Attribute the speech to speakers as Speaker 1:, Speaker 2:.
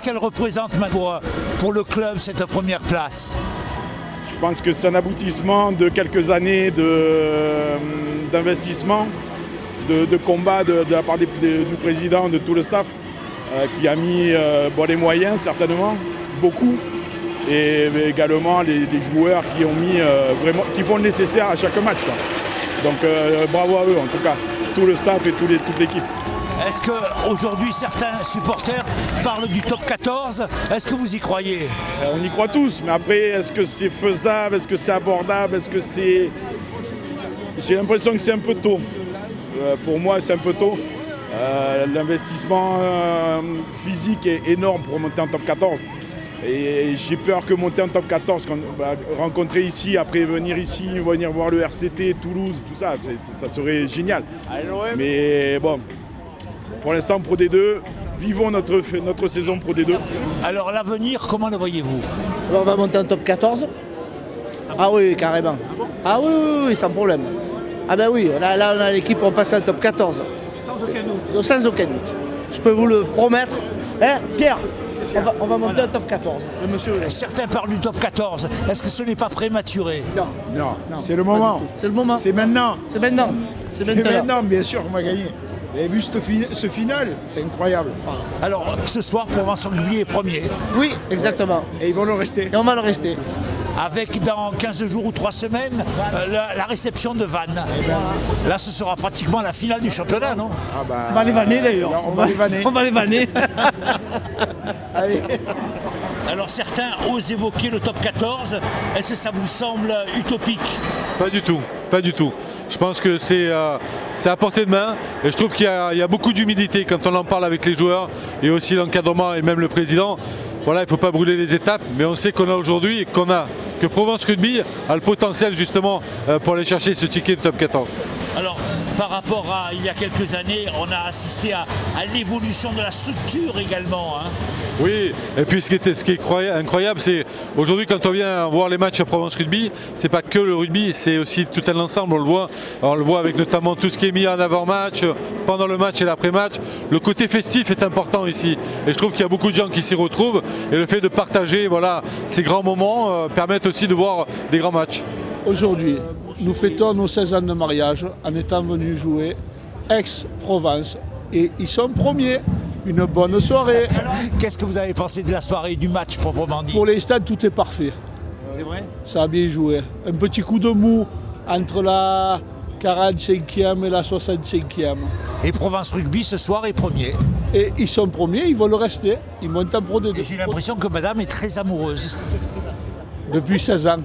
Speaker 1: qu'elle représente pour le club, cette première place?
Speaker 2: Je pense que c'est un aboutissement de quelques années d'investissement, de combat de la part du président, de tout le staff, qui a mis les moyens certainement, beaucoup, et également les joueurs qui ont mis qui font le nécessaire à chaque match, quoi. Donc bravo à eux en tout cas, tout le staff et toute l'équipe.
Speaker 1: Est-ce qu'aujourd'hui certains supporters parlent du top 14? Est-ce que vous y croyez?
Speaker 2: On y croit tous, mais après, est-ce que c'est faisable? Est-ce que c'est abordable? Est-ce que c'est... J'ai l'impression que c'est un peu tôt. Pour moi, c'est un peu tôt. L'investissement physique est énorme pour monter en top 14. Et j'ai peur que monter en top 14, rencontrer ici, après venir ici, venir voir le RCT, Toulouse, tout ça, ça serait génial. Mais bon... Pour l'instant, Pro D2, vivons notre saison Pro D2.
Speaker 1: Alors l'avenir, comment le voyez-vous?
Speaker 3: On va monter en top 14. Ah oui, carrément. Ah oui, sans problème. Ah ben oui, là on a l'équipe, on passe en top 14. Sans aucun doute. Je peux vous le promettre. Hein, Pierre, on va monter en top 14. Le monsieur...
Speaker 1: Certains parlent du top 14. Est-ce que ce n'est pas prématuré?
Speaker 4: Non, c'est le moment.
Speaker 3: C'est le moment.
Speaker 4: C'est maintenant.
Speaker 3: C'est maintenant.
Speaker 4: C'est maintenant, bien sûr, on va gagner. Vous avez vu ce final? C'est incroyable.
Speaker 1: Alors, ce soir, Provence Rugby est premier.
Speaker 3: Oui, exactement.
Speaker 4: Et ils vont le rester.
Speaker 3: Et on va le rester.
Speaker 1: Avec dans 15 jours ou 3 semaines, la réception de Vannes. Là, ce sera pratiquement la finale du championnat, non?
Speaker 3: On va les vanner d'ailleurs.
Speaker 4: On va les vanner.
Speaker 3: On va les vanner.
Speaker 4: Allez.
Speaker 1: Alors certains osent évoquer le top 14. Est-ce que ça vous semble utopique?
Speaker 5: Pas du tout, pas du tout. Je pense que c'est à portée de main et je trouve qu'il y a beaucoup d'humilité quand on en parle avec les joueurs et aussi l'encadrement et même le président. Voilà, il ne faut pas brûler les étapes, mais on sait qu'on a aujourd'hui, que Provence Rugby a le potentiel justement pour aller chercher ce ticket de top 14.
Speaker 1: Alors, par rapport à il y a quelques années, on a assisté à l'évolution de la structure également. Hein.
Speaker 5: Oui, et puis ce qui est incroyable, c'est aujourd'hui quand on vient voir les matchs à Provence Rugby, c'est pas que le rugby, c'est aussi tout un ensemble, on le voit avec notamment tout ce qui est mis en avant-match, pendant le match et l'après-match. Le côté festif est important ici, et je trouve qu'il y a beaucoup de gens qui s'y retrouvent, et le fait de partager ces grands moments permettent aussi de voir des grands matchs.
Speaker 6: Aujourd'hui, nous fêtons nos 16 ans de mariage en étant venus jouer Aix-Provence et ils sont premiers. Une bonne soirée.
Speaker 1: Qu'est-ce que vous avez pensé de la soirée, du match proprement dit?
Speaker 6: Pour l'instant, tout est parfait.
Speaker 1: C'est vrai?
Speaker 6: Ça a bien joué. Un petit coup de mou entre la 45e et la 65e.
Speaker 1: Et Provence Rugby ce soir est premier.
Speaker 6: Et ils sont premiers, ils vont le rester. Ils montent en Pro D2.
Speaker 1: Et j'ai l'impression que madame est très amoureuse.
Speaker 6: Depuis 16 ans.